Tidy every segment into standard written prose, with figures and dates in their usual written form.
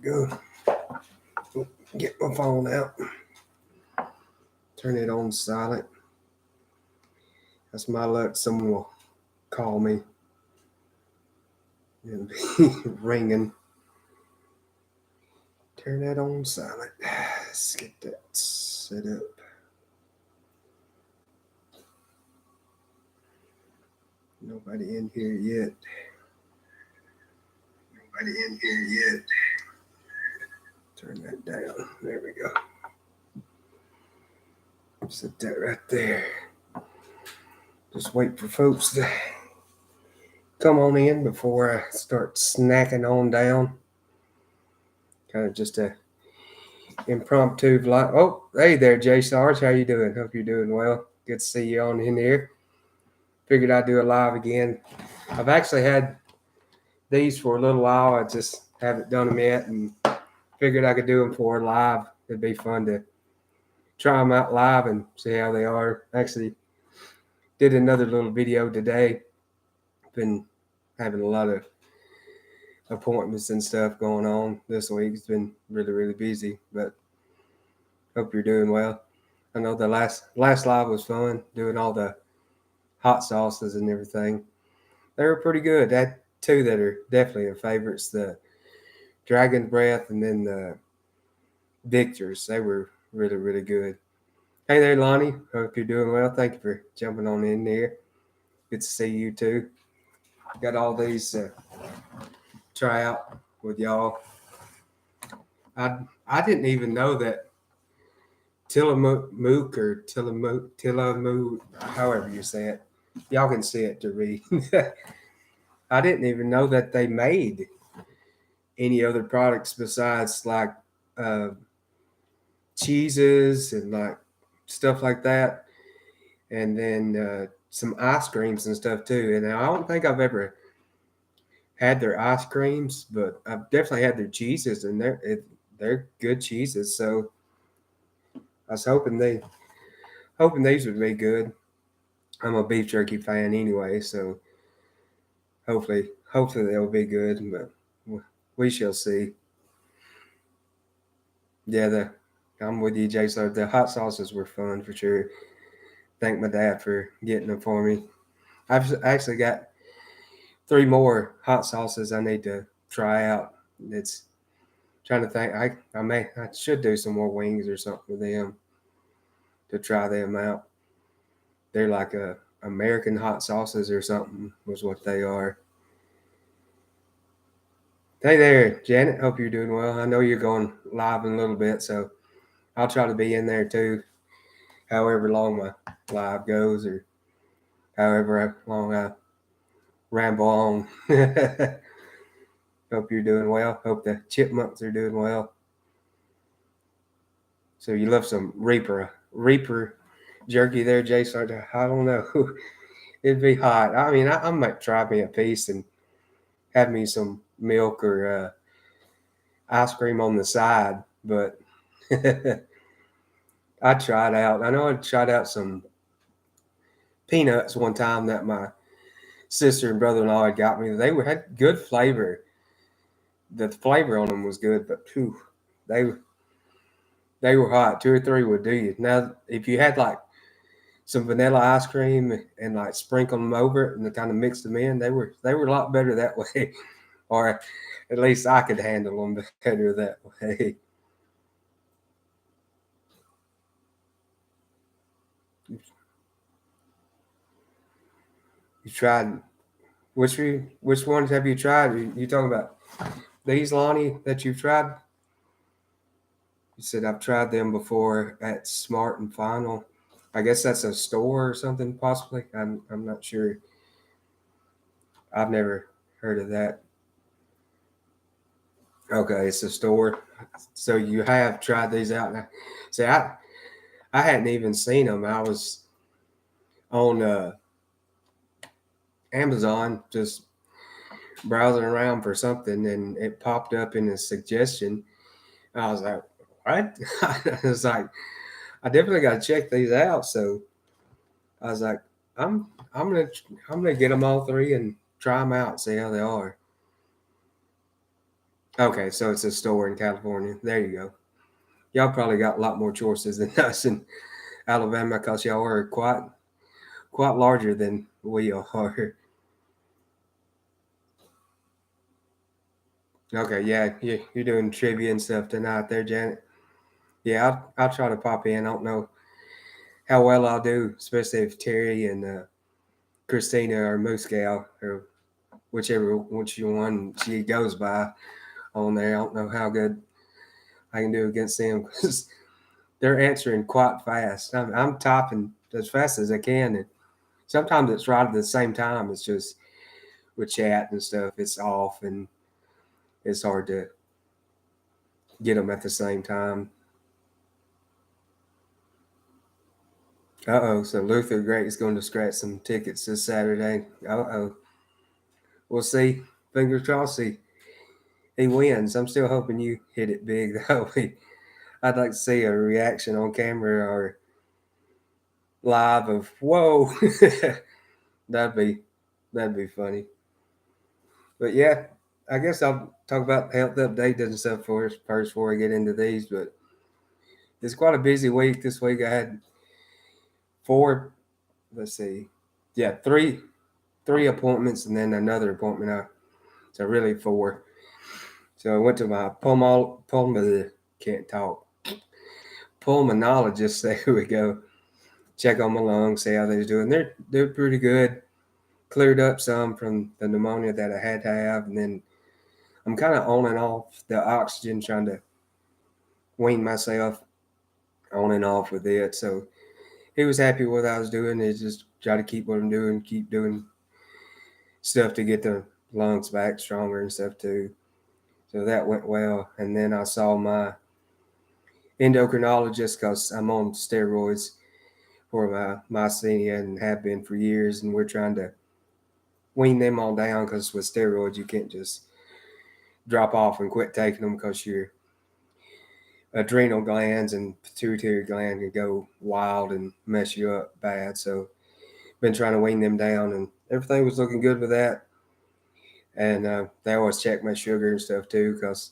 go. Get my phone out. Turn it on silent. That's my luck. Someone will call me and be ringing. Turn that on silent. Let's get that set up. Nobody in here yet. Turn that down. There we go. Set that right there. Just wait for folks to come on in before I start snacking on down. Kind of just a impromptu vlog. Oh, hey there, Jay Sarge. How you doing? Hope you're doing well. Good to see you on in here. Figured I'd do a live again. I've actually had these for a little while. I just haven't done them yet, and figured I could do them for live. It'd be fun to try them out live and see how they are. Actually, did another little video today. Been having a lot of appointments and stuff going on this week. It's been really, really busy, but hope you're doing well. I know the last live was fun, doing all the hot sauces and everything. They were pretty good. I had two that are definitely favorites, the Dragon Breath and then the Victors. They were really, really good. Hey there, Lonnie. Hope you're doing well. Thank you for jumping on in there. Good to see you too. Got all these try out with y'all. I didn't even know that Tillamook or Tillamook, however you say it. Y'all can see it to read. I didn't even know that they made any other products besides like cheeses and like stuff like that, and then some ice creams and stuff too. And I don't think I've ever had their ice creams, but I've definitely had their cheeses, and they're good cheeses. So I was hoping these would be good. I'm a beef jerky fan anyway, so hopefully they'll be good, but we shall see. Yeah, I'm with you, Jay. So the hot sauces were fun for sure. Thank my dad for getting them for me. I've actually got 3 more hot sauces I need to try out. It's trying to think. I should do some more wings or something with them to try them out. They're like American hot sauces or something was what they are. Hey there, Janet. Hope you're doing well. I know you're going live in a little bit, so I'll try to be in there too, however long my live goes or however long I ramble on. Hope you're doing well. Hope the chipmunks are doing well. So you love some Reaper jerky there, Jason? I don't know. It'd be hot. I mean, I might try me a piece and have me some milk or ice cream on the side, but I tried out. I know I tried out some peanuts one time that my sister and brother-in-law had got me. They had good flavor. The flavor on them was good, but phew, they were hot. 2 or 3 would do you. Now, if you had like some vanilla ice cream and like sprinkle them over it and kind of mix them in, they were a lot better that way. Or at least I could handle them better that way. You tried which ones have you tried? You talking about these, Lonnie, that you've tried? You said I've tried them before at Smart and Final. I guess that's a store or something, possibly. I'm not sure. I've never heard of that. Okay, it's a store. So you have tried these out now. See, I hadn't even seen them. I was on Amazon just browsing around for something, and it popped up in a suggestion. I was like, what? I was like, I definitely got to check these out. So I was like, I'm gonna get them all 3 and try them out, see how they are. Okay, so it's a store in California. There you go. Y'all probably got a lot more choices than us in Alabama because y'all are quite larger than we are. Okay, yeah, you're doing trivia and stuff tonight there, Janet. Yeah, I'll try to pop in. I don't know how well I'll do, especially if Terry and Christina or Moose Gal or whichever which one she goes by on there. I don't know how good I can do against them because they're answering quite fast. I'm typing as fast as I can, and sometimes it's right at the same time. It's just with chat and stuff, it's off, and it's hard to get them at the same time. Uh oh, so Luther Great is going to scratch some tickets this Saturday. Oh, we'll see. Fingers crossed he wins. I'm still hoping you hit it big though. I'd like to see a reaction on camera or live of whoa. that'd be that'd be funny. But yeah, I guess I'll talk about health update and stuff first before I get into these. But it's quite a busy week this week. I had four. Let's see, yeah, three appointments and then another appointment. So really four. So I went to my can't talk pulmonologist. There we go. Check on my lungs, see how they're doing. They're pretty good. Cleared up some from the pneumonia that I had to have, and then I'm kind of on and off the oxygen, trying to wean myself on and off with it. So he was happy with what I was doing. He just try to keep what I'm doing, keep doing stuff to get the lungs back stronger and stuff too. So that went well. And then I saw my endocrinologist because I'm on steroids for my mycelium and have been for years, and we're trying to wean them all down because with steroids you can't just drop off and quit taking them because your adrenal glands and pituitary gland can go wild and mess you up bad. So been trying to wean them down, and everything was looking good with that. And they always check my sugar and stuff too because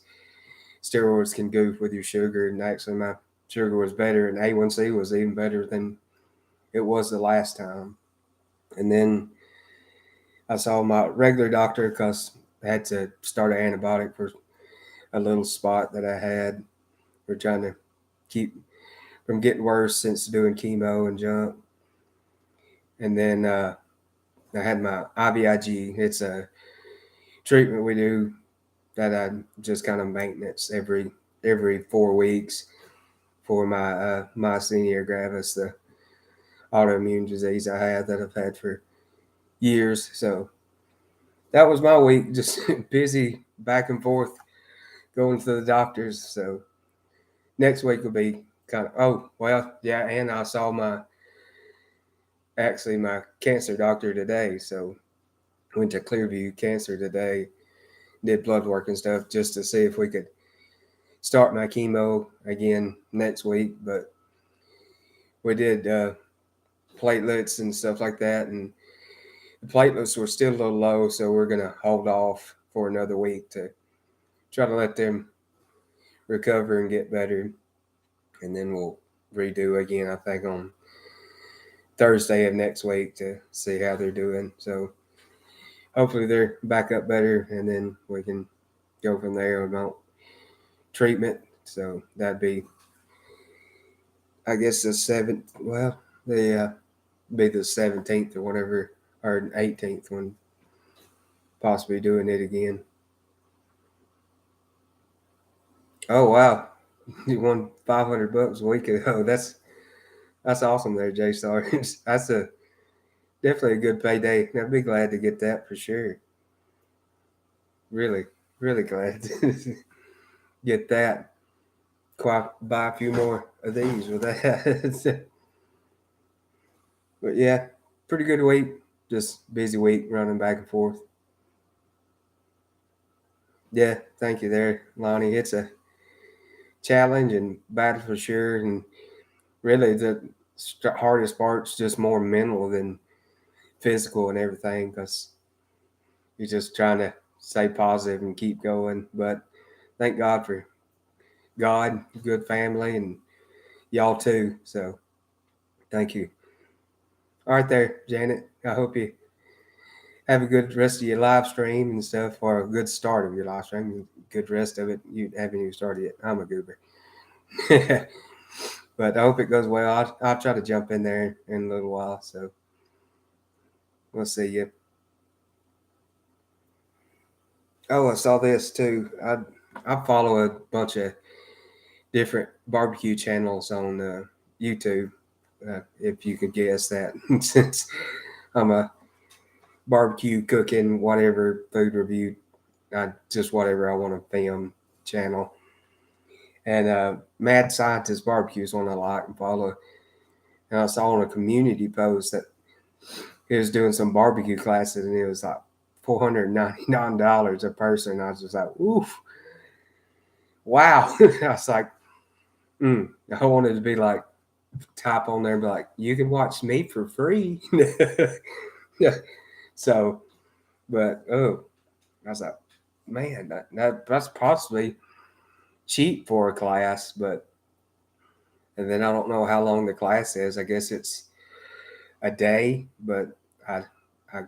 steroids can goof with your sugar. And actually, my sugar was better, and A1C was even better than it was the last time. And then I saw my regular doctor because I had to start an antibiotic for a little spot that I had. We're trying to keep from getting worse since doing chemo and junk. And then I had my IVIG. It's a treatment we do that I just kind of maintenance every 4 weeks for my myasthenia gravis, the autoimmune disease I have that I've had for years. So that was my week, just busy back and forth going to the doctors. So next week will be kind of yeah, and I saw my cancer doctor today. So went to Clearview Cancer today, did blood work and stuff just to see if we could start my chemo again next week. But we did platelets and stuff like that, and the platelets were still a little low, so we're gonna hold off for another week to try to let them recover and get better, and then we'll redo again. I think on Thursday of next week to see how they're doing. So hopefully they're back up better, and then we can go from there about treatment. So that'd be, I guess, the seventh. Well, the be the 17th or whatever, or 18th when possibly doing it again. Oh wow, you won $500 a week ago. That's awesome there, Jay Star. That's a definitely a good payday. I'd be glad to get that for sure. Really, really glad to get that. Quite buy a few more of these with that. But yeah, pretty good week. Just busy week running back and forth. Yeah, thank you there, Lonnie. It's a challenge and battle for sure. And really, the hardest part's just more mental than physical and everything because you're just trying to stay positive and keep going. But thank God for God, good family, and y'all too. So thank you. All right, there, Janet. I hope you have a good rest of your live stream and stuff, or a good start of your live stream. Good rest of it. You haven't even started yet. I'm a goober. But I hope it goes well. I'll try to jump in there in a little while. So we'll see you. Oh, I saw this too. I follow a bunch of different barbecue channels on YouTube. If you could guess that, since I'm a barbecue cooking, whatever food review, just whatever I want to film channel. And Mad Scientist Barbecue is one I like and follow. And I saw on a community post that he was doing some barbecue classes, and it was like $499 a person. I was just like, oof, wow. I was like, I wanted to be like, type on there and be like, you can watch me for free. So, but I was like, man, that's possibly cheap for a class, but and then I don't know how long the class is. I guess it's a day, but I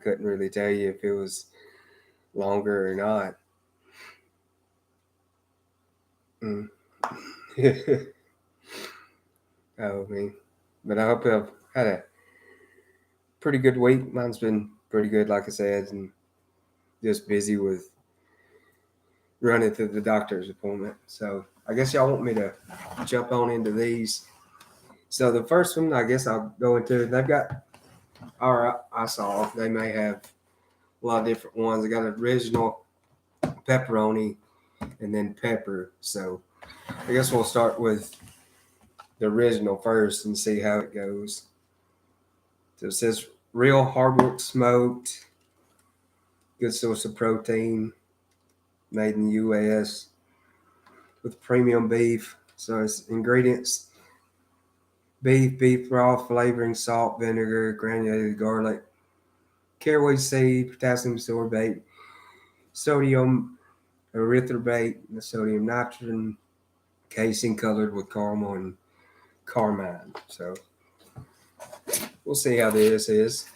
couldn't really tell you if it was longer or not. Oh man, but I hope I've had a pretty good week. Mine's been pretty good, like I said, and just busy with running to the doctor's appointment. So I guess y'all want me to jump on into these. So the first one, I guess I'll go into. They've got, or I saw they may have a lot of different ones. They got original pepperoni and then pepper. So I guess we'll start with the original first and see how it goes. So it says real hardwood smoked, good source of protein, made in the U.S. with premium beef. So it's ingredients: beef broth, flavoring, salt, vinegar, granulated garlic, caraway seed, potassium sorbate, sodium erythorbate, and sodium nitrogen, casing colored with caramel and carmine. So we'll see how this is.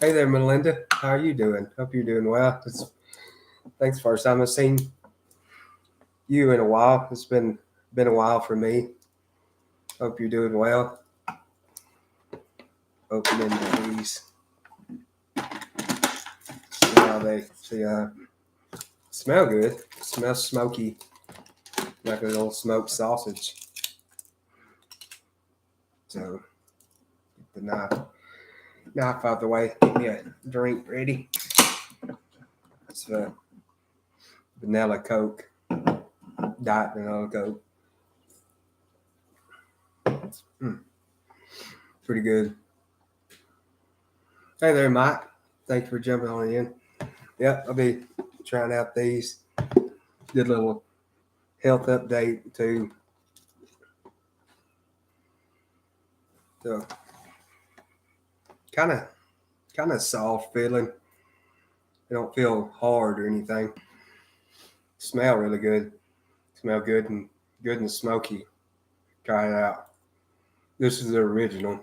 Hey there, Melinda. How are you doing? Hope you're doing well. Thanks for the first time I've seen you in a while. It's been a while for me. Hope you're doing well. Opening these. See how they smell good. Smells smoky, like a little smoked sausage. So get the knife out the way. Get me a drink ready. It's vanilla Coke, diet vanilla Coke. Pretty good. Hey there, Mike. Thanks for jumping on in. Yep, I'll be trying out these. Did a little health update too. So kind of soft feeling. They don't feel hard or anything. Smell really good. Smell good and smoky. Try it out. This is the original.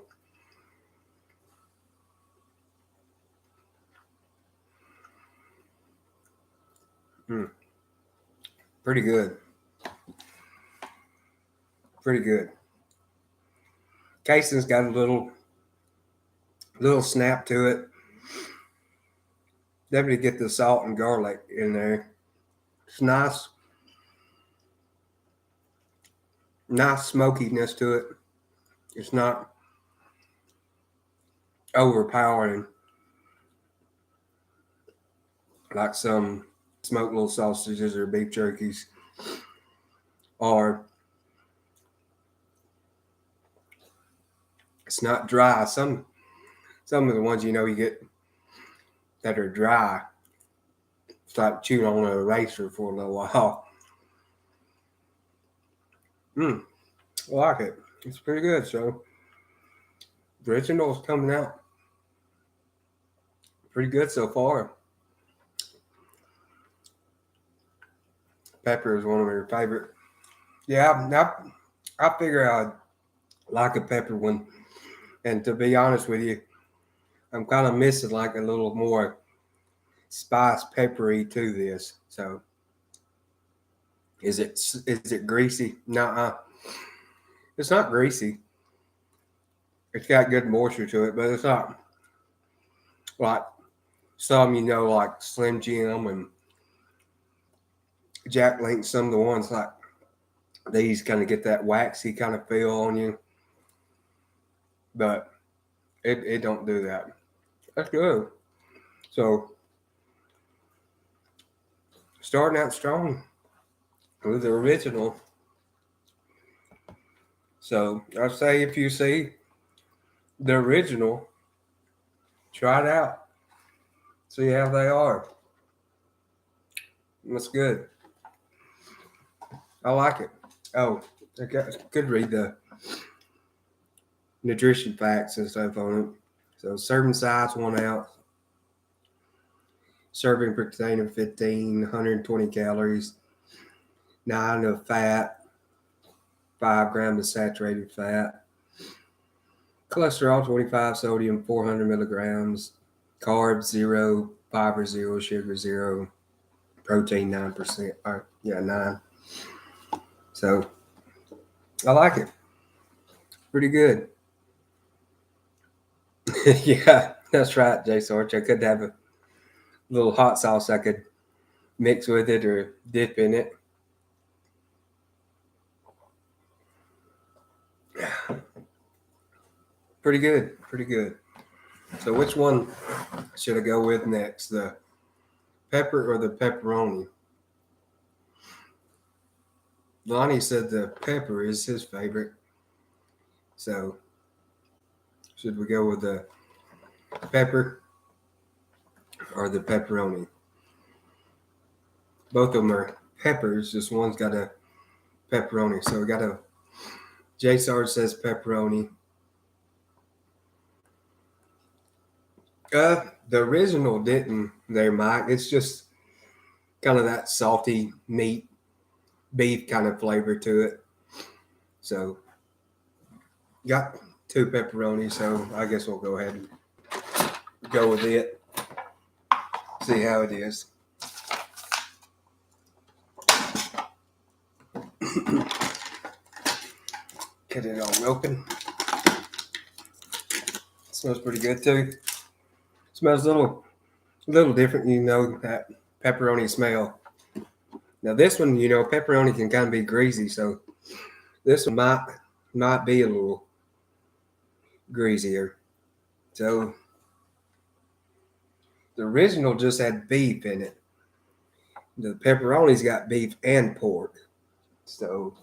Pretty good. Pretty good. Casing's got a little snap to it. Definitely get the salt and garlic in there. It's nice smokiness to it. It's not overpowering like some smoked little sausages or beef jerkies, or it's not dry. Some of the ones you get that are dry, it's like chewing on an eraser for a little while. I like it. It's pretty good. So the original's coming out pretty good so far. pepper is one of my favorite. Yeah, I figure I'd like a pepper one. And to be honest with you, I'm kind of missing like a little more spice peppery to this. So is it greasy? Nuh-uh. It's not greasy. It's got good moisture to it, but it's not like some, like Slim Jim and Jack Link. Some of the ones like these kind of get that waxy kind of feel on you, but it don't do that. That's good. So starting out strong with the original. So I say if you see the original, try it out. See how they are. That's good. I like it. Oh, I could read the nutrition facts and stuff on it. So serving size 1 ounce. Serving per container 120 calories. 9 of fat. 5 grams of saturated fat. Cholesterol 25, sodium 400 milligrams. Carbs 0, fiber 0, sugar 0. Protein 9%. 9. So I like it. Pretty good. Yeah, that's right, Jay Sarge. I could have a little hot sauce I could mix with it or dip in it. Pretty good. Pretty good. So which one should I go with next? The pepper or the pepperoni? Lonnie said the pepper is his favorite. So should we go with the pepper or the pepperoni? Both of them are peppers, just one's got a pepperoni. So we got a J Sarge says pepperoni. The original didn't there, Mike. It's just kind of that salty meat beef kind of flavor to it. So got 2 pepperonis, so I guess we'll go ahead and go with it. See how it is. Get it all open. Smells pretty good too. Smells a little different, that pepperoni smell. Now this one, pepperoni can kind of be greasy, so this one might be a little greasier. So the original just had beef in it. The pepperoni's got beef and pork. So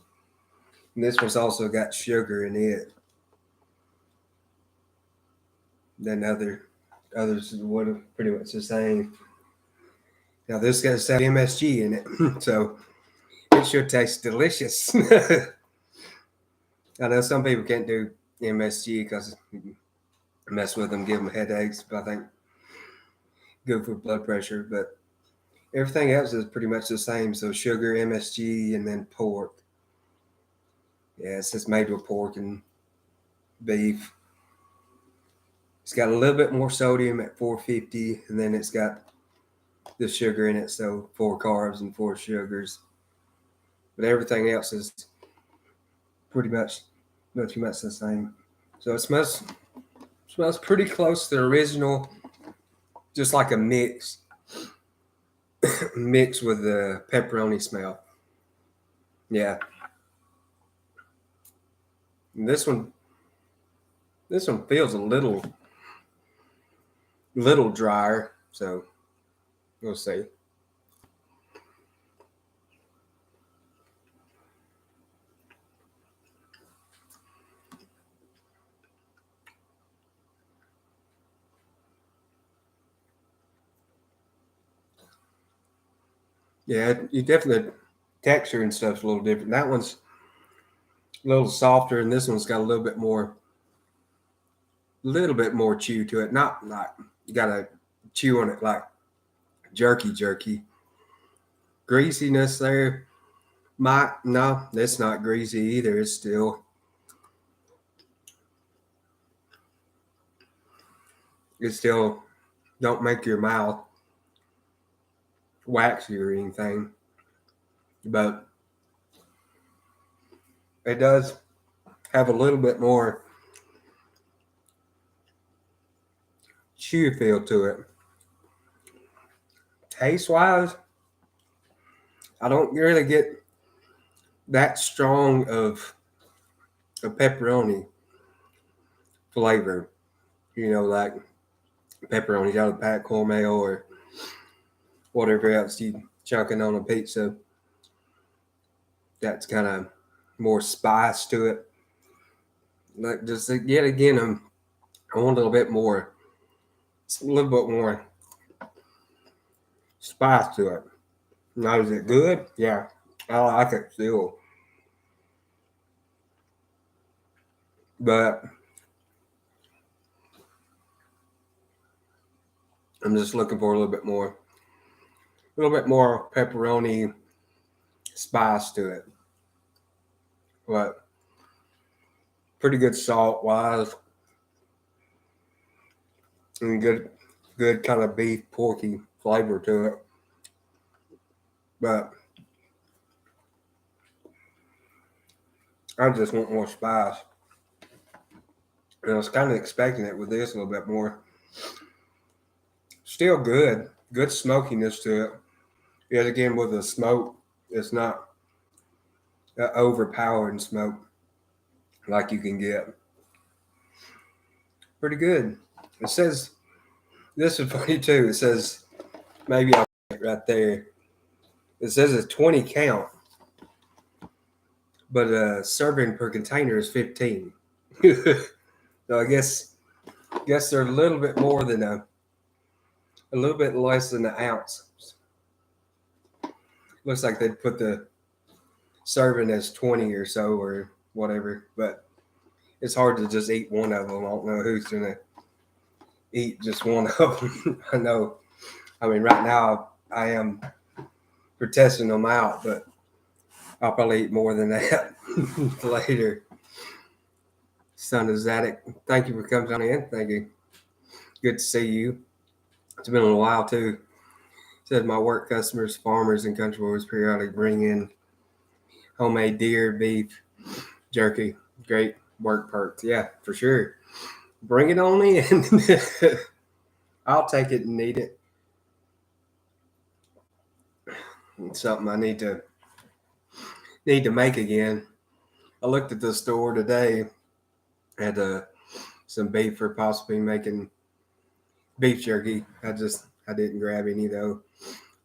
this one's also got sugar in it. Then others would pretty much the same. Now this got some MSG in it, so it should taste delicious. I know some people can't do MSG because mess with them, give them headaches. But I think good for blood pressure. But everything else is pretty much the same. So sugar, MSG, and then pork. Yeah, it's just made with pork and beef. It's got a little bit more sodium at 450, and then it's got the sugar in it, so 4 carbs and 4 sugars. But everything else is pretty much the same. So it smells pretty close to the original, just like a mix with the pepperoni smell. Yeah. And this one feels a little drier, so we'll see. Yeah, you definitely texture and stuff's a little different. That one's a little softer, and this one's got a little bit more chew to it. Not like you gotta chew on it like jerky. Greasiness there, No, it's not greasy either. It's still don't make your mouth waxy or anything, but it does have a little bit more chew feel to it. Taste wise, I don't really get that strong of a pepperoni flavor. Like pepperoni out of the pack, cornmeal, or whatever else you chunking on a pizza. That's kind of more spice to it. Like just yet again, I want a little bit more, spice to it. Now, is it good? Yeah, I like it still, but I'm just looking for a little bit more pepperoni spice to it. But pretty good salt wise, and good kind of beef porky flavor to it. But I just want more spice. And I was kind of expecting it with this a little bit more. Still good smokiness to it. Yet again, with the smoke, it's not overpowering smoke like you can get. Pretty good. It says, this is funny too. It says, maybe I'll put it right there. It says a 20 count, but a serving per container is 15. So I guess they're a little bit more than a little bit less than an ounce. Looks like they'd put the serving as 20 or so or whatever, but it's hard to just eat one of them. I don't know who's gonna eat just one of them. I know. I mean, right now I am for testing them out, but I'll probably eat more than that later. Son of Zadok, thank you for coming on in. Thank you. Good to see you. It's been a while too. Said my work customers, farmers, and country boys periodically bring in homemade deer, beef, jerky. Great work perks. Yeah, for sure. Bring it on in. I'll take it and eat it. It's something I need to make again. I looked at the store today. Had some beef for possibly making beef jerky. I didn't grab any though.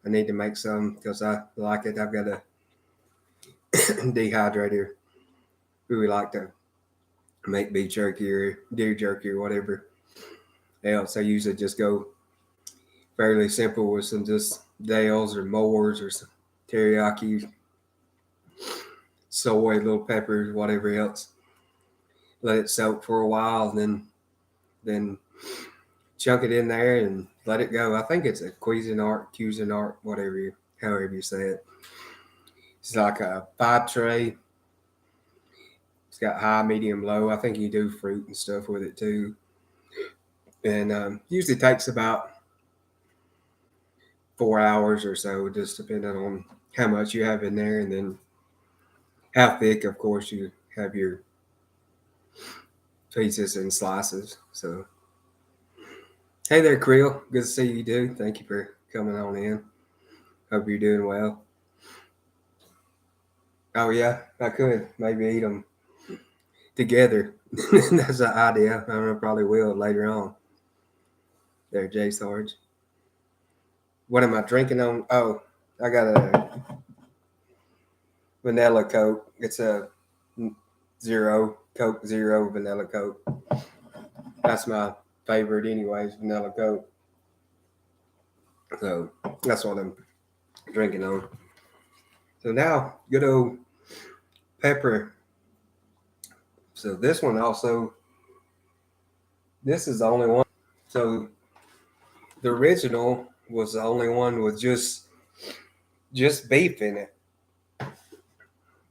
I need to make some because I like it. I've got a dehydrator. Really like to make beef jerky or deer jerky or whatever else. I usually just go fairly simple with some just Dales or Moors or some teriyaki, soy, little peppers, whatever else. Let it soak for a while, and then chunk it in there and let it go. I think it's a Cuisinart, however you say it. It's like a 5 tray. It's got high, medium, low. I think you do fruit and stuff with it too. And usually takes about 4 hours or so, just depending on how much you have in there, and then how thick, of course, you have your pieces and slices. So, hey there, Creel. Good to see you, dude. Thank you for coming on in. Hope you're doing well. Oh yeah, I could maybe eat them together. That's an idea. I probably will later on. There, Jay Sarge. What am I drinking on? Oh, I got a vanilla Coke. It's a Coke Zero vanilla Coke. That's my favorite anyways, vanilla Coke. So that's what I'm drinking on. So now, good old pepper. So this one also, this is the only one. So the original was the only one with just beef in it.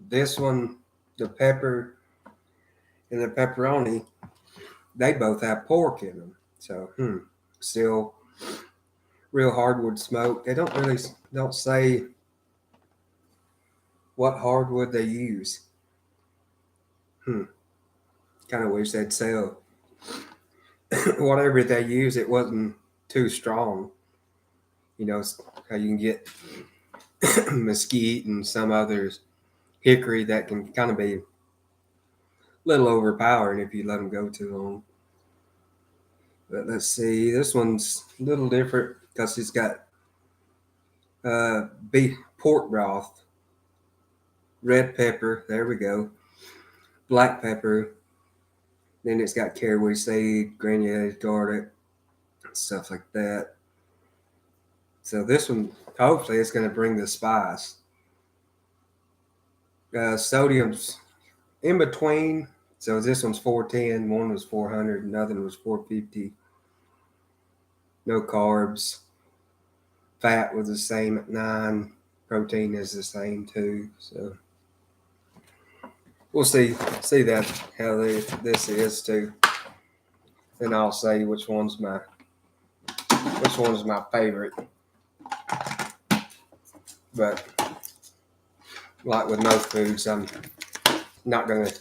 This one, the pepper and the pepperoni, they both have pork in them. So, still real hardwood smoke. They don't say what hardwood they use. Kind of wish they'd sell whatever they use. It wasn't too strong. You know how you can get mesquite and some others, hickory, that can kind of be a little overpowering if you let them go too long. But let's see, this one's a little different because it's got beef pork broth, red pepper, there we go, black pepper, then it's got caraway seed, granulated garlic, stuff like that. So this one, hopefully, it's going to bring the spice. Sodium's in between. So this one's 410, one was 400, another was 450. No carbs. Fat was the same at 9. Protein is the same too. So we'll see that how this is too. Then I'll say which one's my favorite. But like with most foods, I'm not gonna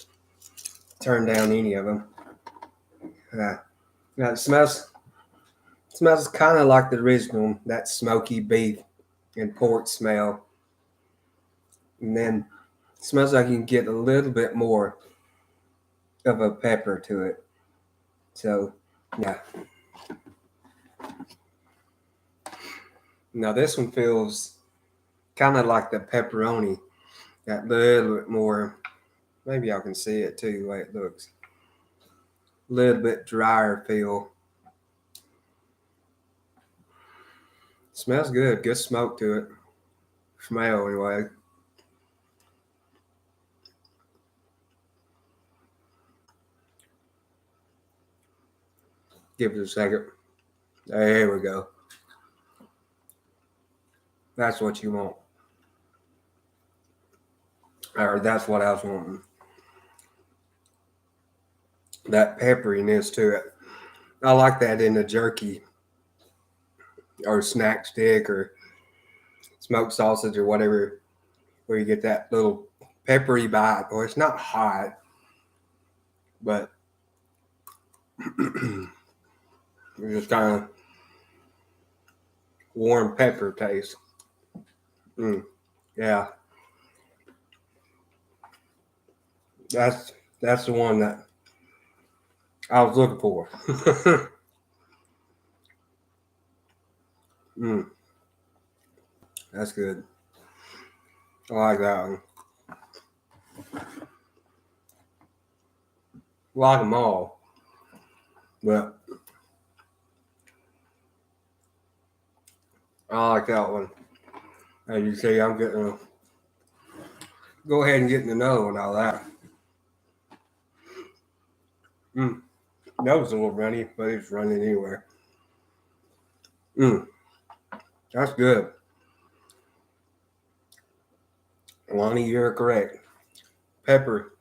turn down any of them. Now it smells kind of like the original, that smoky beef and pork smell. And then it smells like you can get a little bit more of a pepper to it. So, yeah. Now this one feels kind of like the pepperoni. Got a little bit more, maybe y'all can see it too, the way it looks. A little bit drier feel. Smells good. Good smoke to it. Smell anyway. Give it a second. There we go. That's what you want. Or that's what I was wanting. That pepperiness to it. I like that in the jerky or snack stick or smoked sausage or whatever, where you get that little peppery bite. Or it's not hot, but it's just kind of warm pepper taste. Yeah, that's the one that I was looking for. That's good. I like that one. Like them all, but I like that one. As you see, I'm getting go ahead and get another one out of that. That was a little runny, but it's running anywhere. That's good. Lonnie, you're correct. Pepper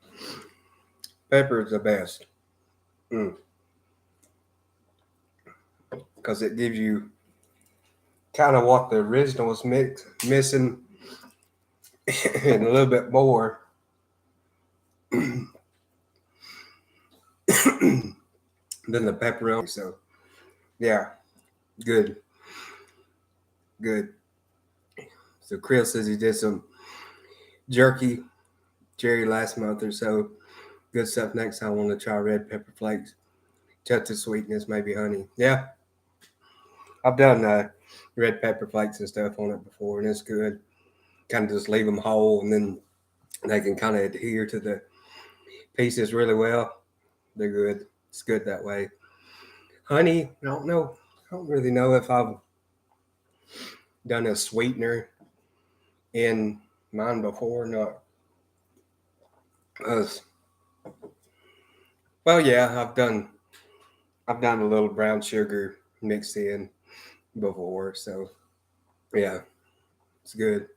is the best. Because it gives you kind of what the original was missing and a little bit more. Than the pepperoni. So, yeah, good. So Chris says he did some jerky last month or so. Good stuff. Next time I want to try red pepper flakes. Just the sweetness, maybe honey. Yeah, I've done red pepper flakes and stuff on it before, and it's good. Kind of just leave them whole, and then they can kind of adhere to the pieces really well. They're good. It's good that way. Honey, I don't know. I don't really know if I've done a sweetener in mine before or not. Well, yeah, I've done a little brown sugar mixed in before, so yeah, it's good.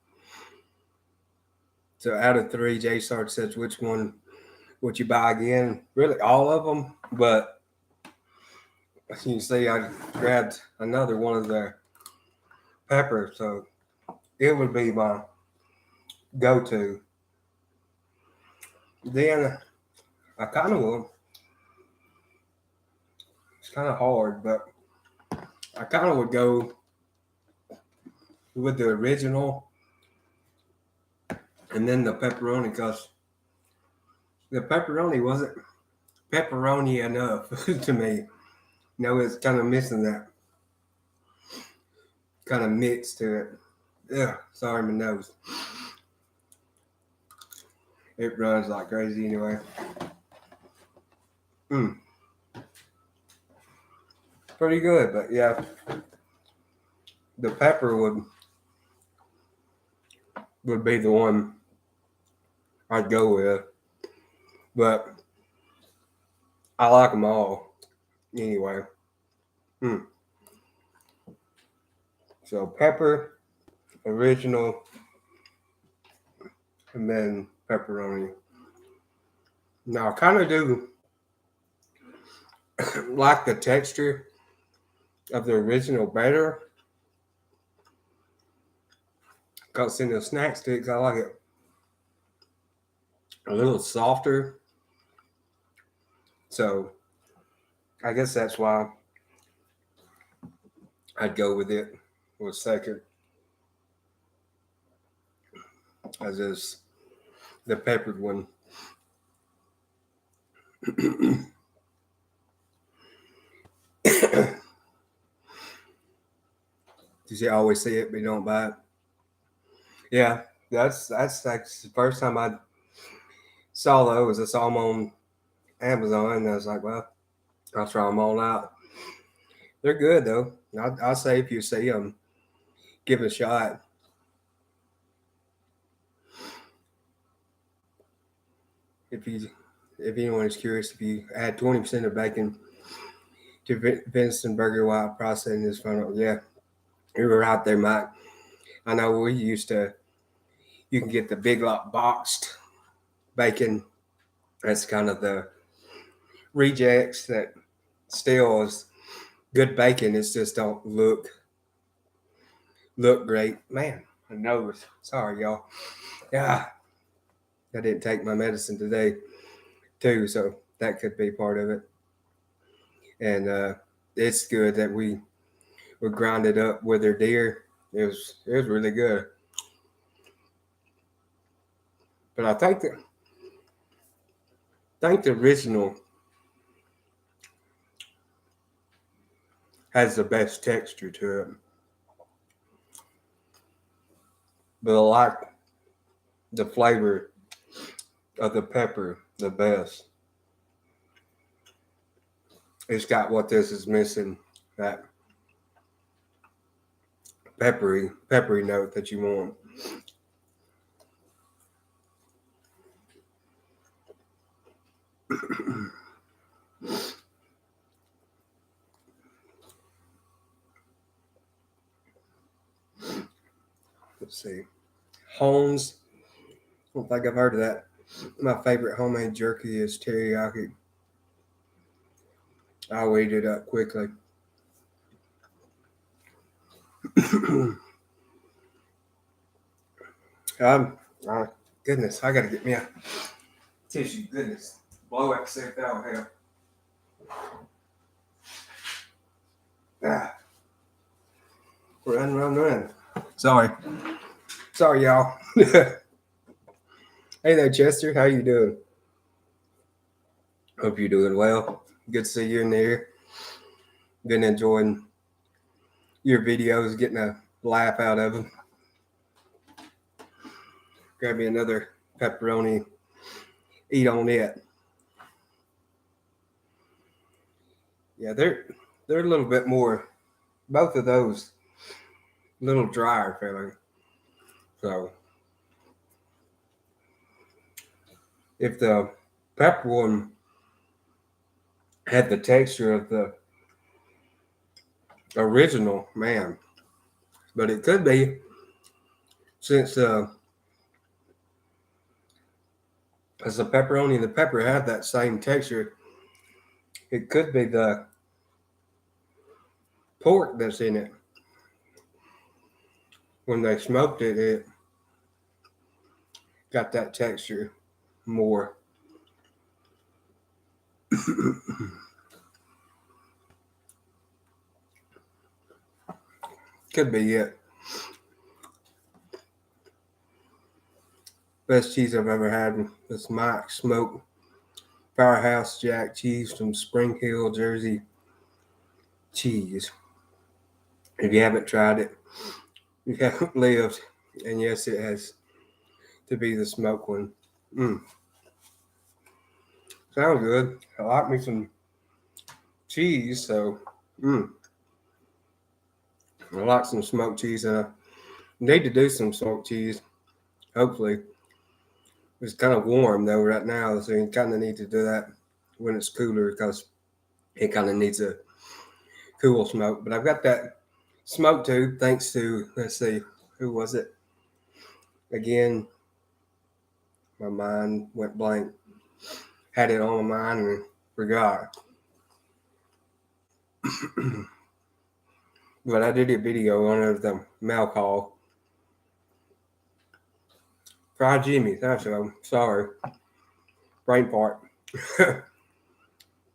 So out of three, J Sarge says, which one would you buy again? Really, all of them. But as you can see, I grabbed another one of the peppers, so it would be my go-to. Then I kind of will. It's kind of hard, but I kind of would go with the original and then the pepperoni because the pepperoni wasn't pepperoni enough to me. You know, it's kind of missing that kind of mix to it. Yeah, sorry, my nose. It runs like crazy anyway. Pretty good, but yeah, the pepper would be the one I'd go with. But I like them all anyway. So pepper, original, and then pepperoni. Now I kind of do like the texture of the original better. Because in the snack sticks, I like it a little softer. So I guess that's why I'd go with it for second. As is the peppered one. You always see it, but you don't buy it. Yeah, that's like the first time I saw those. I saw them on Amazon, and I was like, well, I'll try them all out. They're good though. I'll say if you see them, give it a shot. If anyone is curious, if you add 20% of bacon to Vincent Burger while processing this funnel, yeah, you were out there, Mike. I know we used to. You can get the Big Lot boxed bacon. That's kind of the rejects that still is good bacon. It just don't look great. Man, my nose. Sorry, y'all. Yeah, I didn't take my medicine today too, so that could be part of it. And it's good that we ground it up with our deer. It was really good. But I think the original has the best texture to it. But I like the flavor of the pepper the best. It's got what this is missing, that peppery note that you want. Let's see. Holmes. I don't think I've heard of that. My favorite homemade jerky is teriyaki. I'll eat it up quickly. Goodness, I gotta get me a tissue. Goodness, blow up, see if that'll help. Ah. Run. Sorry, y'all. Hey there, Chester. How you doing? Hope you're doing well. Good to see you in there. Been enjoying your videos, getting a laugh out of them. Grab me another pepperoni. Eat on it. Yeah, they're a little bit more. Both of those, a little drier feeling. So, if the pepper one had the texture of the original, man, but it could be since As the pepperoni and the pepper have that same texture. It could be the pork that's in it. When they smoked it, it got that texture more. Could be it. Best cheese I've ever had was Mike's Smoked Firehouse Jack cheese from Spring Hill, Jersey. Cheese. If you haven't tried it, you haven't lived. And yes, it has to be the smoked one. Sounds good. I like me some cheese, so I like some smoked cheese. And I need to do some smoked cheese. Hopefully, it's kind of warm though right now, so you kind of need to do that when it's cooler because it kind of needs a cool smoke. But I've got that smoke tube thanks to, let's see, who was it? Again, my mind went blank. Had it on my mind and forgot. But I did a video on it of the mail call. Fried Jimmy, that's so sorry. Brain part.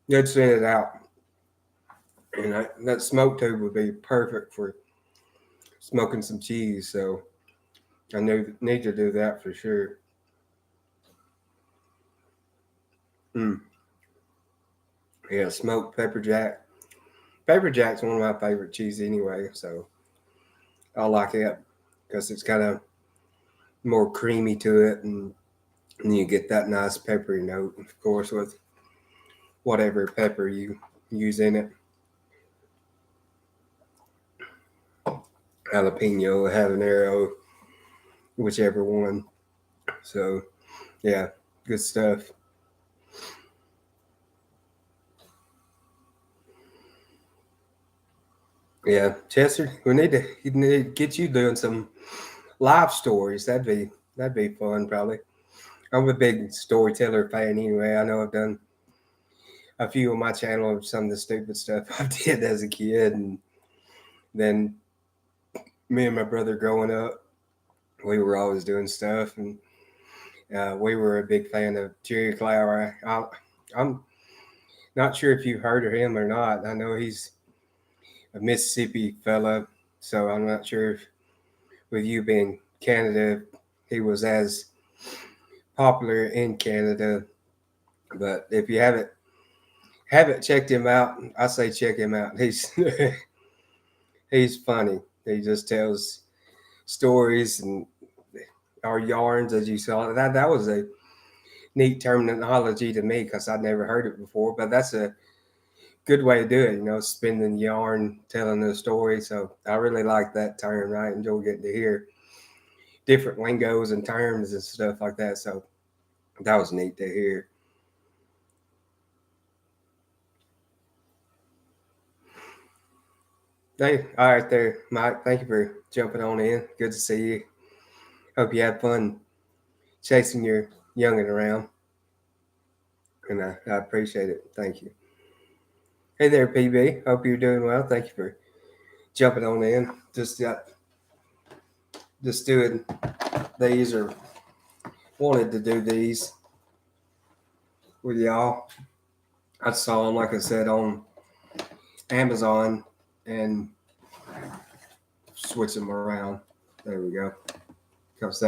Did send it out. And that smoke tube would be perfect for smoking some cheese, so I need to do that for sure. Yeah, smoked pepper jack. Pepper jack's one of my favorite cheese anyway, so I like it because it's kind of more creamy to it, and you get that nice peppery note, of course, with whatever pepper you use in it. Jalapeno, habanero, whichever one. So, yeah, good stuff. Yeah, Chester, we need to get you doing some live stories. That'd be fun, probably. I'm a big storyteller fan anyway. I know I've done a few on my channel of some of the stupid stuff I did as a kid, and then me and my brother growing up, we were always doing stuff, and we were a big fan of Jerry. I'm not sure if you've heard of him or not. I know he's a Mississippi fella, so I'm not sure if with you being Canada, he was as popular in Canada. But if you haven't checked him out, I say check him out. He's he's funny. He just tells stories and our yarns, as you saw. That was a neat terminology to me because I'd never heard it before. But that's a good way to do it, spinning yarn, telling a story. So I really like that term. I enjoy getting to hear different lingos and terms and stuff like that. So that was neat to hear. Hey, all right there, Mike. Thank you for jumping on in. Good to see you. Hope you had fun chasing your youngin' around, and I appreciate it. Thank you. Hey there, PB. Hope you're doing well. Thank you for jumping on in. Just doing these or wanted to do these with y'all. I saw them, like I said, on Amazon and switch them around. There we go. Because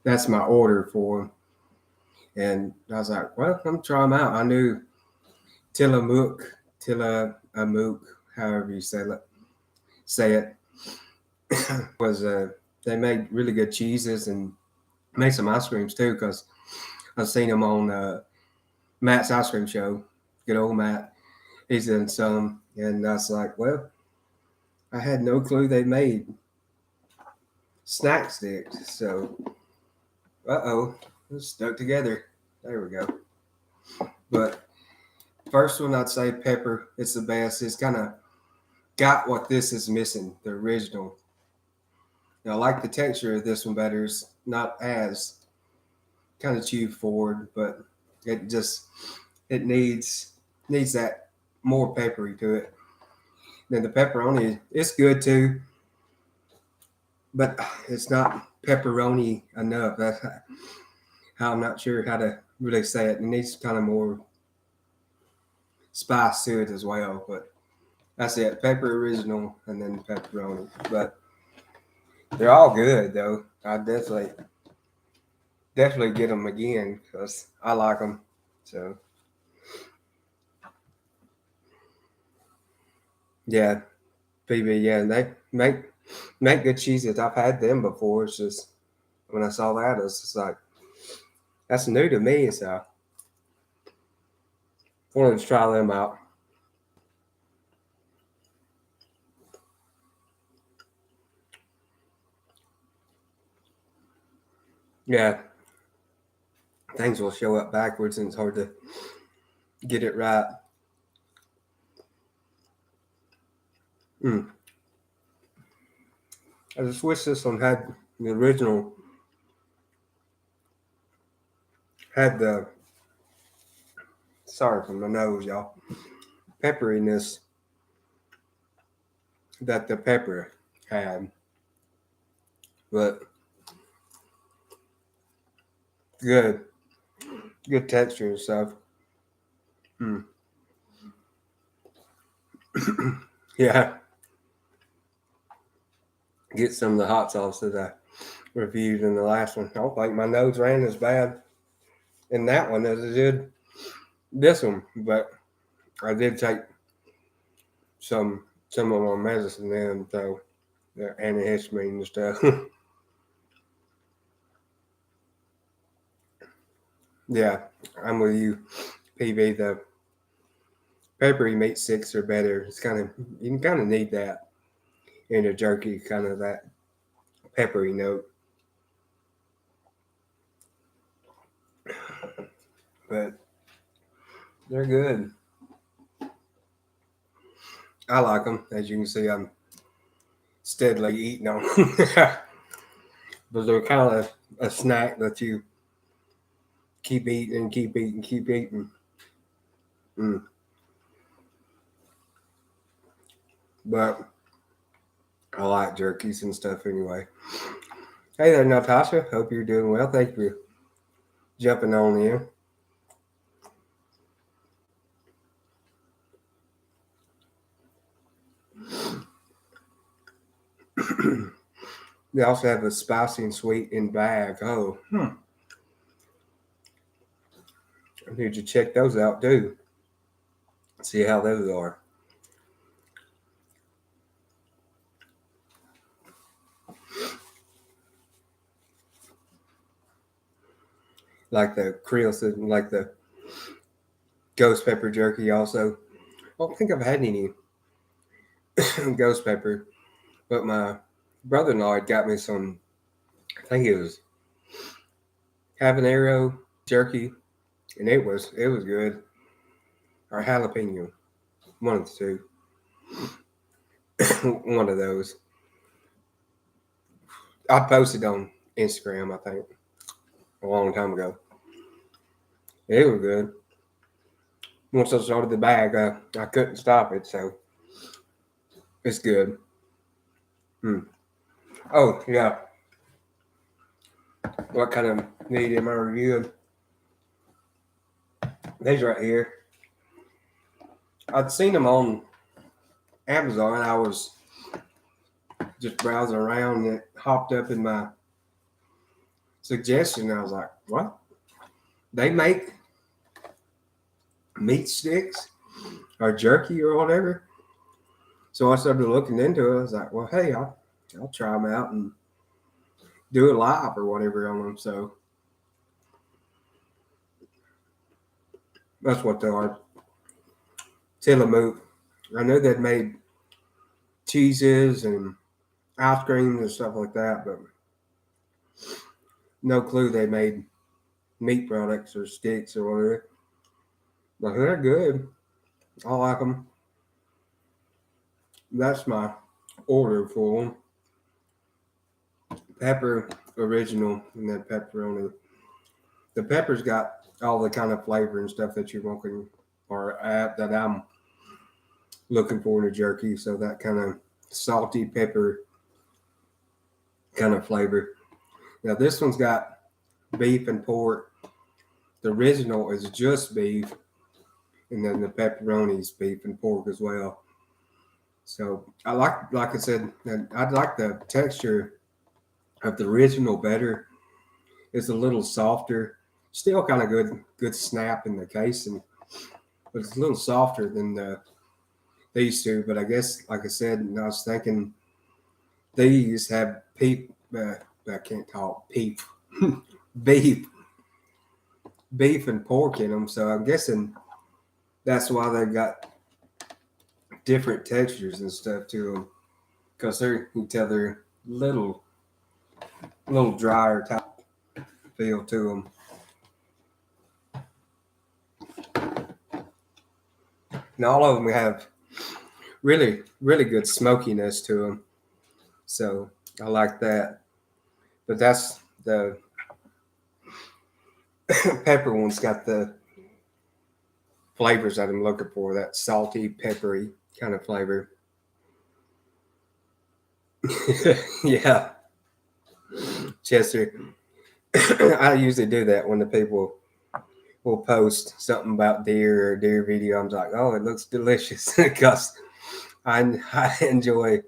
that's my order for them. And I was like, well, I'm try them out. I knew Tillamook, however you say it, was they made really good cheeses and made some ice creams too. Because I've seen them on Matt's ice cream show. Good old Matt. He's in some, and I was like, well, I had no clue they made snack sticks. So, it's stuck together. There we go. But first one, I'd say pepper. It's the best. It's kind of got what this is missing, the original. Now, I like the texture of this one better. It's not as kind of chew forward, but it needs that more peppery to it. Then the pepperoni, it's good too, but it's not pepperoni enough. That's how I'm not sure how to really say it. It needs kind of more spice to it as well, but that's it. Pepper original and then pepperoni. But they're all good though. I definitely get them again because I like them. So yeah, PB. Yeah, they make good cheeses. I've had them before. It's just when I saw that, it's just like that's new to me. So I wanted to try them out. Yeah, things will show up backwards and it's hard to get it right. Mm. I just wish this one had the original, had the, sorry for my nose, y'all, pepperiness that the pepper had. But good, good texture and stuff. Mm. Yeah, get some of the hot sauce that I reviewed in the last one. I don't think my nose ran as bad in that one as it did this one, but I did take some of my medicine then, so the antihistamine and stuff. Yeah, I'm with you, PB. The peppery meat sticks are better. It's kind of you can kind of need that in a jerky, kind of that peppery note. But they're good. I like them. As you can see, I'm steadily eating them. But they're kind of a snack that you keep eating, keep eating, keep eating. Mm. But I like jerkies and stuff anyway. Hey there, Natasha. Hope you're doing well. Thank you for jumping on in. They also have a spicy and sweet in bag. Oh, I need to check those out too. See how those are. Like the Creole, like the ghost pepper jerky. Also, I don't think I've had any ghost pepper, but my brother-in-law had got me some. I think it was habanero jerky, and it was good. Or jalapeno, one of the two. One of those. I posted on Instagram, I think, a long time ago. It was good. Once I started the bag, I couldn't stop it, so it's good. Hmm. Oh yeah, what kind of meat am I reviewing? These right here. I'd seen them on Amazon. I was just browsing around, and it hopped up in my suggestion. I was like, "What? They make meat sticks or jerky or whatever?" So I started looking into it. I was like, "Well, hey, I'll try them out and do it live or whatever on them." So that's what they are. Tillamook. I know they'd made cheeses and ice creams and stuff like that, but no clue they made meat products or sticks or whatever. But they're good. I like them. That's my order for them. Pepper original and then pepperoni. the pepper's got all the kind of flavor and stuff that you're looking or that I'm looking for in a jerky. So that kind of salty pepper kind of flavor. Now this one's got beef and pork. The original is just beef, and then the pepperoni's beef and pork as well. So I like I said, I like the texture of the original better. It's a little softer, still kind of good snap in the casing, but it's a little softer than these two. But I guess, like I said, and I was thinking these have I can't talk beef, beef, beef and pork in them. So I'm guessing that's why they got different textures and stuff to them, because you can tell they're little drier type feel to them. And all of them have really good smokiness to them. So I like that. But that's the pepper one's got the flavors that I'm looking for, that salty, peppery kind of flavor. Yeah, Chester. I usually do that when the people will post something about deer or deer video. I'm like, oh, it looks delicious, because I enjoy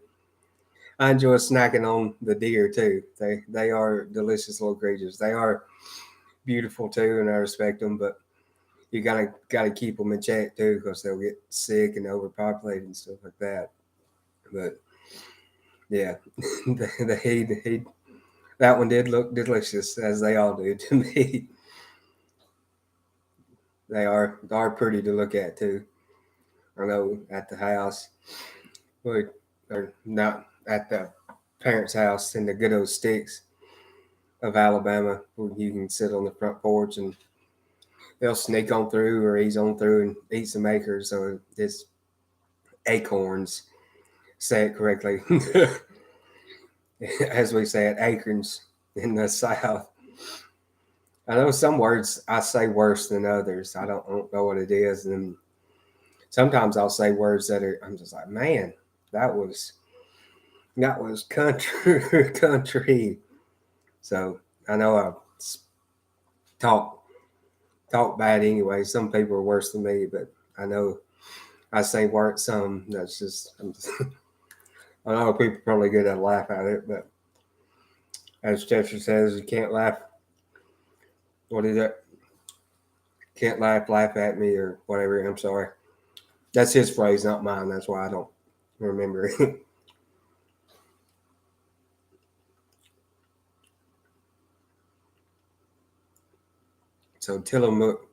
snacking on the deer too. They are delicious little creatures. They are beautiful too, and I respect them. But you gotta keep them in check too, because they'll get sick and overpopulated and stuff like that. But yeah, he that one did look delicious, as they all do to me. They are pretty to look at too. I know at the house, or not at the parents' house in the good old sticks of Alabama, where you can sit on the front porch and they'll sneak on through or ease on through and eat some acres. So it's acorns. Say it correctly, as we say it, acorns in the South. I know some words I say worse than others. I don't know what it is, and sometimes I'll say words that I'm just like, man, that was country country. So I know I talk bad anyway. Some people are worse than me, but I know I say words some that's just, I know people probably get a laugh at it, but as Chester says, you can't laugh. What is it? Can't laugh at me or whatever. I'm sorry. That's his phrase, not mine. That's why I don't remember it. So Tillamook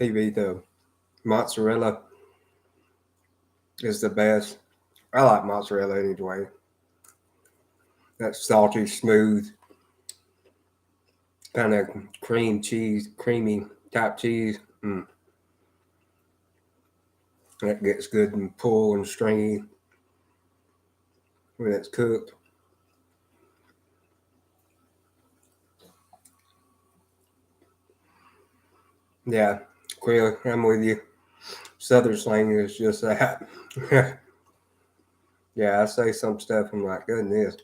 PB, the mozzarella is the best. I like mozzarella anyway. That's salty, smooth, kind of creamy type cheese. That gets good and full and stringy when it's cooked. Yeah, Quill, I'm with you. Southern slang is just that. Yeah, I say some stuff, I'm like, goodness.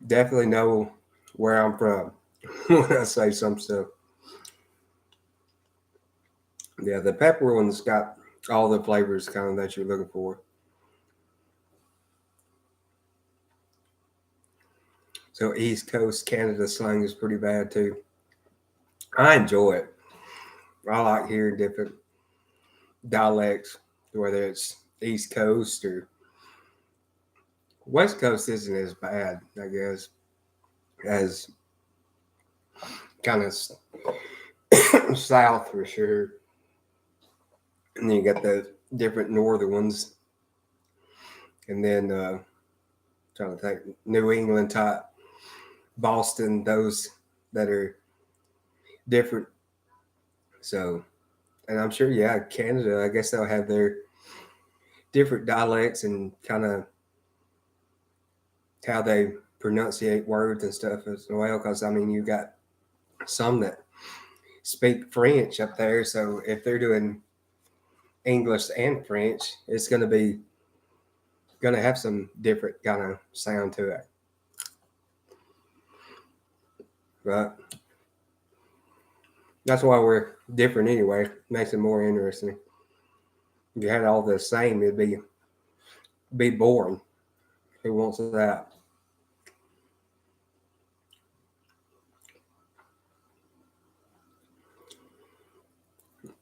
Definitely know where I'm from when I say some stuff. Yeah, the pepper one's got all the flavors kind of that you're looking for. So East Coast Canada slang is pretty bad too. I enjoy it. I like hearing different dialects, whether it's East Coast or West Coast isn't as bad, I guess, as kind of South for sure. And then you got the different northern ones, and then trying to think New England type, Boston, those that are different. So, and I'm sure, yeah, Canada, I guess they'll have their different dialects and kind of how they pronunciate words and stuff as well. Because I mean, you got some that speak French up there. So if they're doing English and French, it's gonna have some different kind of sound to it. But that's why we're different anyway. Makes it more interesting. If you had all the same, it'd be boring. Who wants that?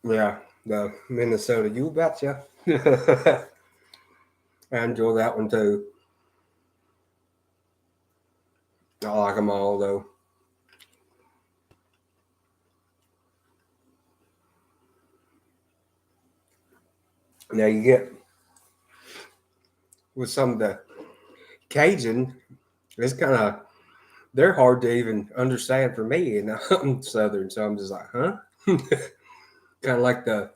Yeah, the Minnesota, you betcha. I enjoy that one too. I like them all though. Now you get with some of the Cajun, it's kind of they're hard to even understand for me, and I'm Southern, so I'm just like, huh? Kind of like the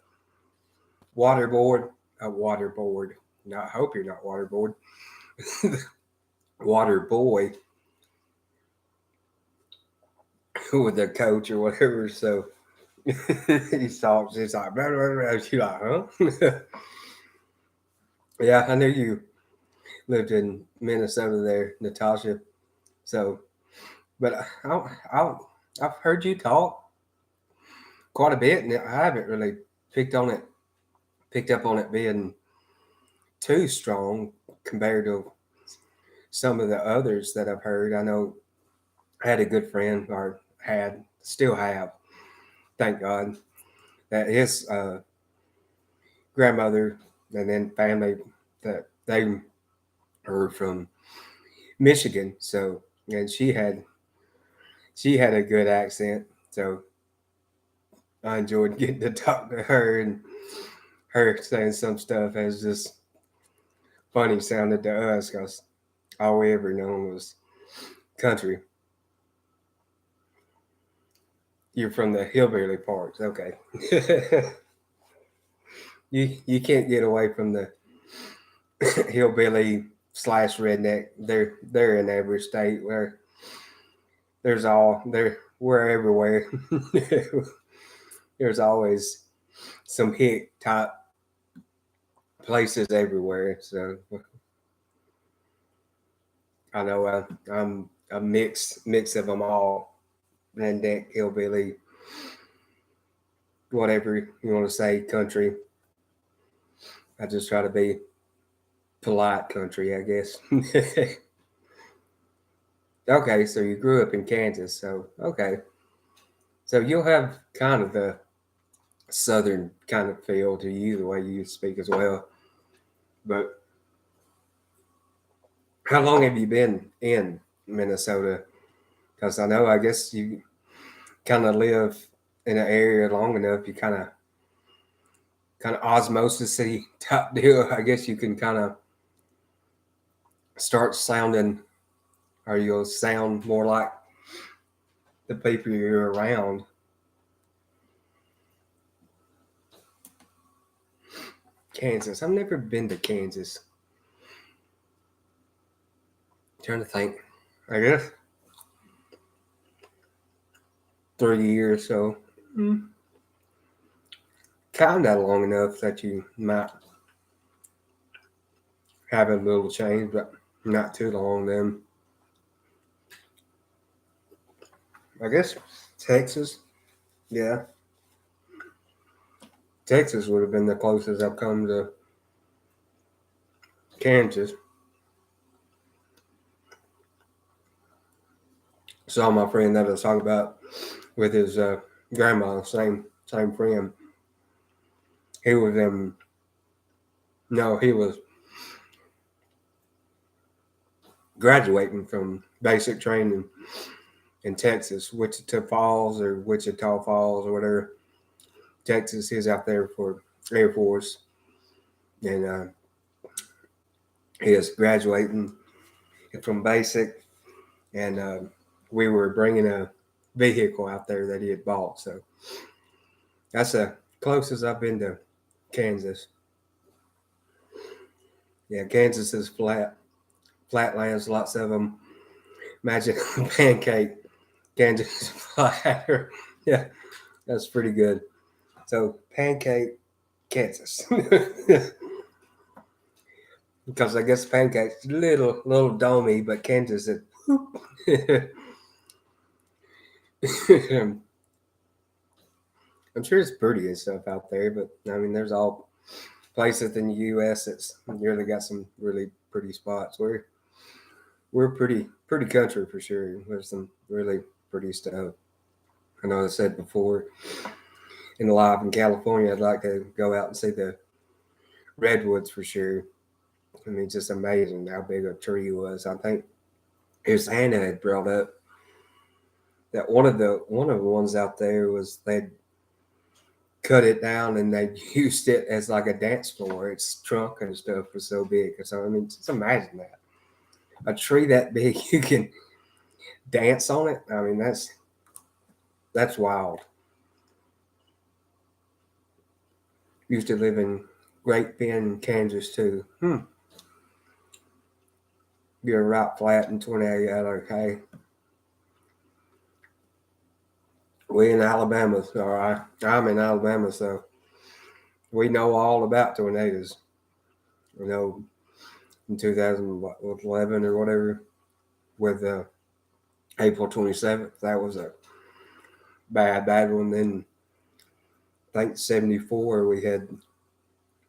waterboard, a waterboard. No, I hope you're not waterboard. Water boy with the coach or whatever. So he talks, he's like, blah, blah, blah. She's like, huh? Yeah, I knew you lived in Minnesota there, Natasha. So, but I, I've heard you talk quite a bit, and I haven't really picked on it, picked up on it being too strong compared to some of the others that I've heard. I know I had a good friend, or still have, thank God, that his grandmother and then family that they are from Michigan. So, and she had a good accent. So I enjoyed getting to talk to her, and her saying some stuff as just funny sounded to us because all we ever known was country. You're from the hillbilly parts, okay? you can't get away from the hillbilly slash redneck. They're in every state where we're everywhere. There's always some hick type places everywhere. So I know I'm a mix of them all. Redneck, hillbilly, whatever you want to say, country. I just try to be polite country, I guess. Okay, so you grew up in Kansas, so okay. So you'll have kind of the southern kind of feel to you, the way you speak as well. But how long have you been in Minnesota? Because I know, I guess you kind of live in an area long enough, you kind of osmosis type deal. I guess you can kind of start sounding, or you'll sound more like the people you're around. Kansas. I've never been to Kansas. Trying to think. I guess 3 years. So kind of long enough that you might have a little change, but not too long. Then I guess Texas. Yeah, Texas would have been the closest I've come to Kansas. Saw my friend that I was talking about with his grandma, same friend. He was no, he was graduating from basic training in Texas, Wichita Falls or Wichita Falls or whatever. Texas, he's out there for Air Force, and he is graduating from basic, and we were bringing a vehicle out there that he had bought. So that's the closest I've been to Kansas. Yeah, Kansas is flatlands, lots of them. Imagine a Kansas platter. Yeah, that's pretty good. So pancake, Kansas. Because I guess pancakes little domey, but Kansas is I'm sure it's pretty and stuff out there, but I mean, there's all places in the U.S. that's really got some really pretty spots. We're pretty country for sure. There's some really pretty stuff. I know I said before in live in California, I'd like to go out and see the redwoods for sure. I mean, it's just amazing how big a tree was. I think his Hannah had brought up that one of the ones out there was they'd cut it down and they used it as like a dance floor. Its trunk and stuff was so big. So I mean, just imagine that a tree that big, you can dance on it. I mean, that's wild. Used to live in Great Bend, Kansas too. You're right flat in 28 out okay. We in Alabama, all right. I'm in Alabama, so we know all about tornadoes. You know, in 2011 or whatever, with April 27th, that was a bad one. Then I think 74 we had,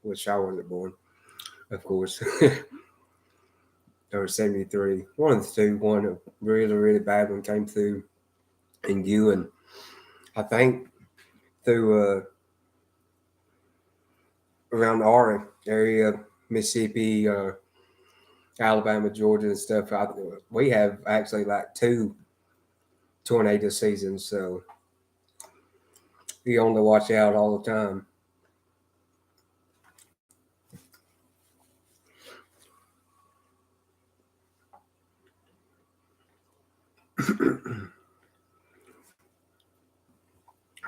which I wasn't born, of course. Or 73, one of the two. One a really bad one came through in Ewan, I think through around our area, Mississippi, Alabama, Georgia, and stuff. We have actually like 2 tornado seasons, so you on to watch out all the time.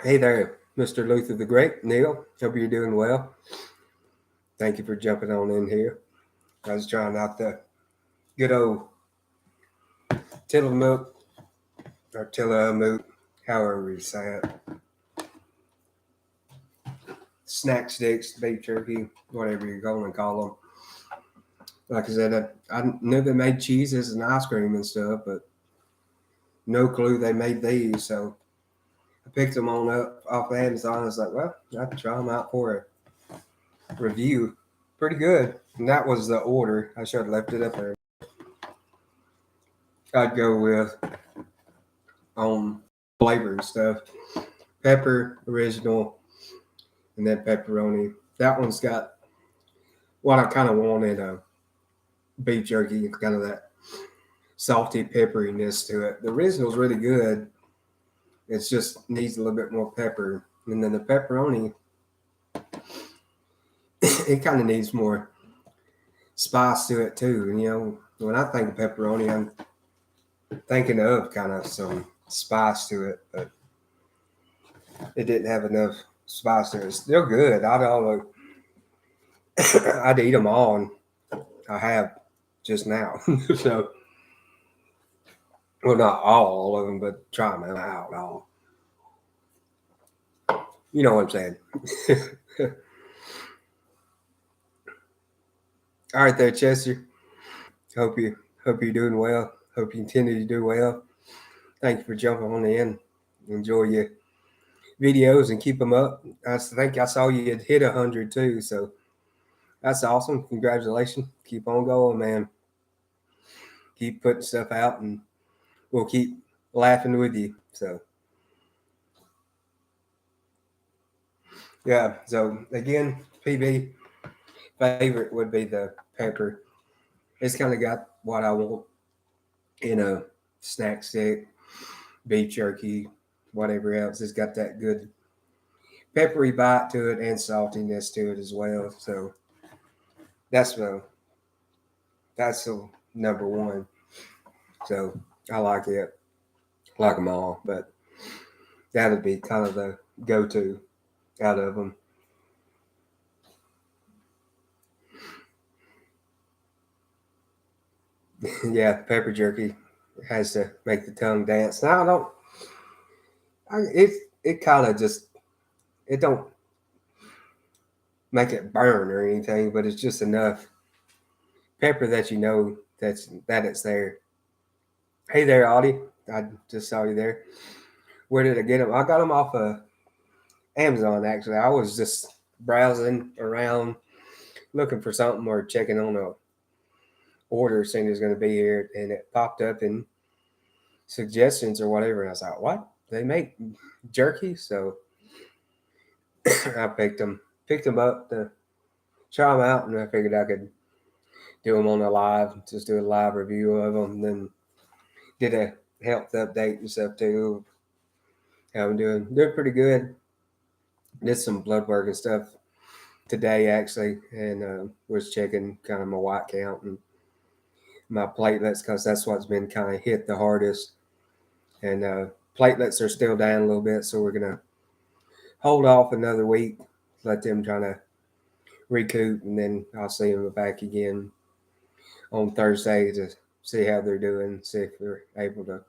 Hey there, Mr. Luther the Great. Neil, hope you're doing well. Thank you for jumping on in here. I was trying out the good old Tillamook or Tillamook, however you say it. Snack sticks, beef jerky, whatever you're going to call them. Like I said, I knew they made cheeses and ice cream and stuff, but no clue they made these. So I picked them on up off Amazon. I was like, well, I can try them out for a review. Pretty good. And that was the order. I should have left it up there. I'd go with on flavor and stuff. Pepper, original, and then pepperoni. That one's got what I kind of wanted, beef jerky, kind of that salty pepperiness to it. The original's really good. It just needs a little bit more pepper. And then the pepperoni, it kind of needs more spice to it too. And, you know, when I think of pepperoni, I'm thinking of kind of some spice to it, but it didn't have enough spice to it. It's still good. I'd eat them all, and I have just now. So, well, not all of them, but try them out all. You know what I'm saying? All right, there, Chester. Hope you're doing well. Hope you continue to do well. Thank you for jumping on in. Enjoy your videos and keep them up. I think I saw you had hit 100 too, so that's awesome. Congratulations. Keep on going, man. Keep putting stuff out, and we'll keep laughing with you. So, yeah. So again, PB favorite would be the pepper. It's kind of got what I want in a snack stick, beef jerky, whatever else. It's got that good peppery bite to it and saltiness to it as well. So that's the number one. So I like it, like them all, but that would be kind of the go-to out of them. Yeah, pepper jerky has to make the tongue dance. Now I don't it kind of just, it don't make it burn or anything, but it's just enough pepper that you know that it's there. Hey there, Audie. I just saw you there. Where did I get them? I got them off of Amazon, actually. I was just browsing around looking for something or checking on a order saying it's going to be here, and it popped up in suggestions or whatever. And I was like, what? They make jerky? So I picked them up to try them out, and I figured I could do them on a live, just do a live review of them, and then did a health update and stuff too. How I'm doing pretty good. Did some blood work and stuff today actually, and was checking kind of my white count and my platelets because that's what's been kind of hit the hardest. And platelets are still down a little bit, so we're gonna hold off another week, let them try to recoup, and then I'll see them back again on Thursday to see how they're doing, see if they're able to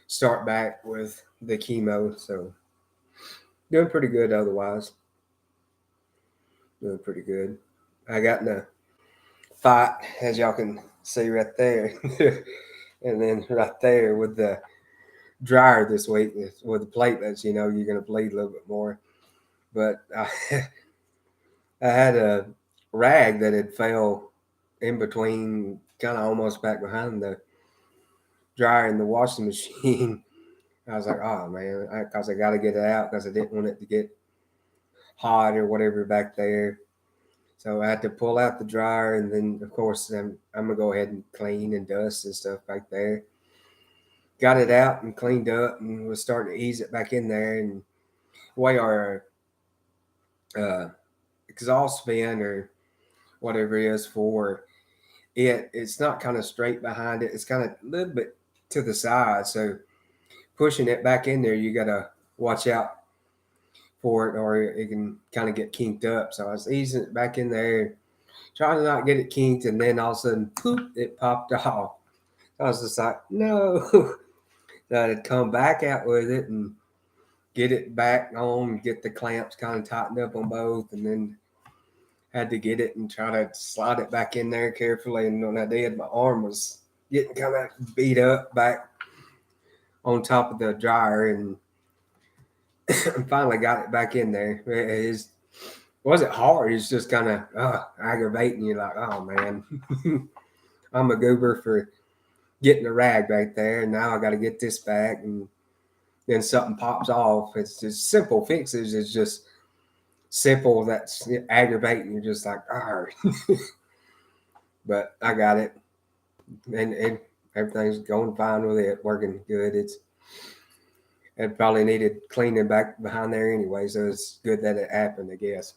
start back with the chemo. So doing pretty good otherwise. Doing pretty good. I got in a fight, as y'all can see right there, and then right there with the dryer this week with the platelets. You know, you're gonna bleed a little bit more. But I had a rag that had fell in between, kind of almost back behind the dryer and the washing machine. I was like, oh man, because I got to get it out because I didn't want it to get hot or whatever back there. So I had to pull out the dryer, and then of course I'm gonna go ahead and clean and dust and stuff back there. Got it out and cleaned up, and was starting to ease it back in there. And the way our uh, exhaust fan or whatever it is for it's not kind of straight behind it. It's kind of a little bit to the side. So pushing it back in there, you gotta watch out for it, or it can kind of get kinked up. So I was easing it back in there, trying to not get it kinked, and then all of a sudden, poof, it popped off. I was just like, no. So I had to come back out with it and get it back on, get the clamps kind of tightened up on both, and then had to get it and try to slide it back in there carefully. And when I did, my arm was getting kind of beat up back on top of the dryer, and finally got it back in there. It wasn't hard. It's just kind of aggravating. You're like, oh man, I'm a goober for getting the rag back there, and now I got to get this back, and then something pops off. It's just simple fixes. It's just simple. That's aggravating. You're just like, all right. But I got it, and everything's going fine with it, working good. It probably needed cleaning back behind there anyway, so it's good that it happened, I guess.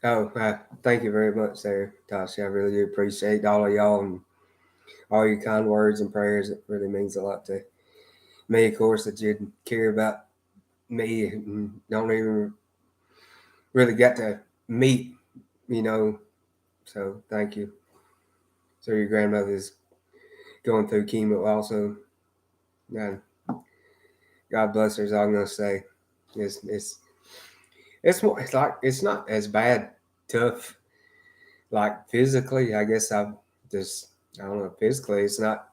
Oh, thank you very much, there, Tasha. I really do appreciate all of y'all and all your kind words and prayers. It really means a lot to me, of course, that you'd care about me and don't even really get to meet, you know. So thank you. So your grandmother's going through chemo also. God bless her. Is all I'm gonna say. It's it's it's like it's not as bad, tough, like physically. I guess just I don't know, physically it's not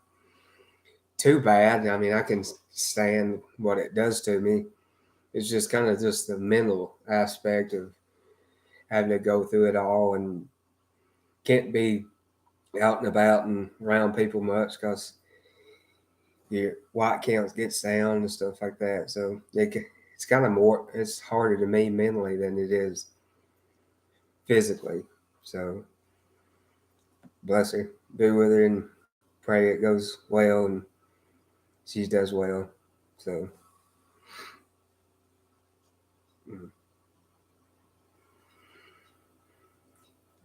too bad. I mean, I can stand what it does to me. It's just kind of just the mental aspect of having to go through it all and can't be out and about and around people much because your white counts gets down and stuff like that. So it's kind of it's harder to me mentally than it is physically. So bless her, be with her, and pray it goes well and she does well. So,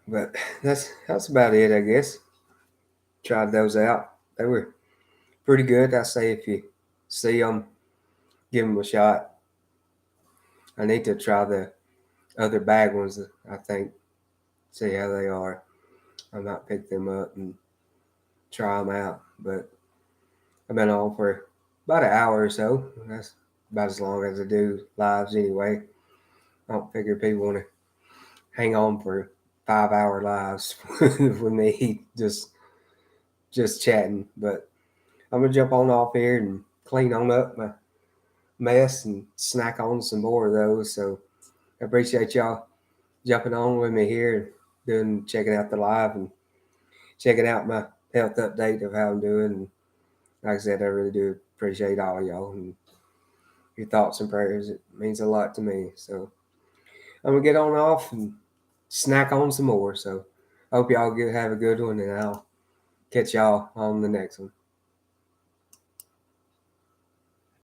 but that's about it, I guess. Tried those out. They were pretty good. I say if you see them, give them a shot. I need to try the other bag ones. I think see how they are. I might pick them up and try them out. But I've been on for about an hour or so. That's about as long as I do lives anyway. I don't figure people want to hang on for 5 hour lives with me just chatting. But I'm gonna jump on off here and clean on up my mess and snack on some more of those. So I appreciate y'all jumping on with me here, checking out the live and checking out my health update of how I'm doing. And like I said, I really do appreciate all of y'all and your thoughts and prayers. It means a lot to me. So I'm gonna get on off and snack on some more. So I hope y'all have a good one, and I'll catch y'all on the next one.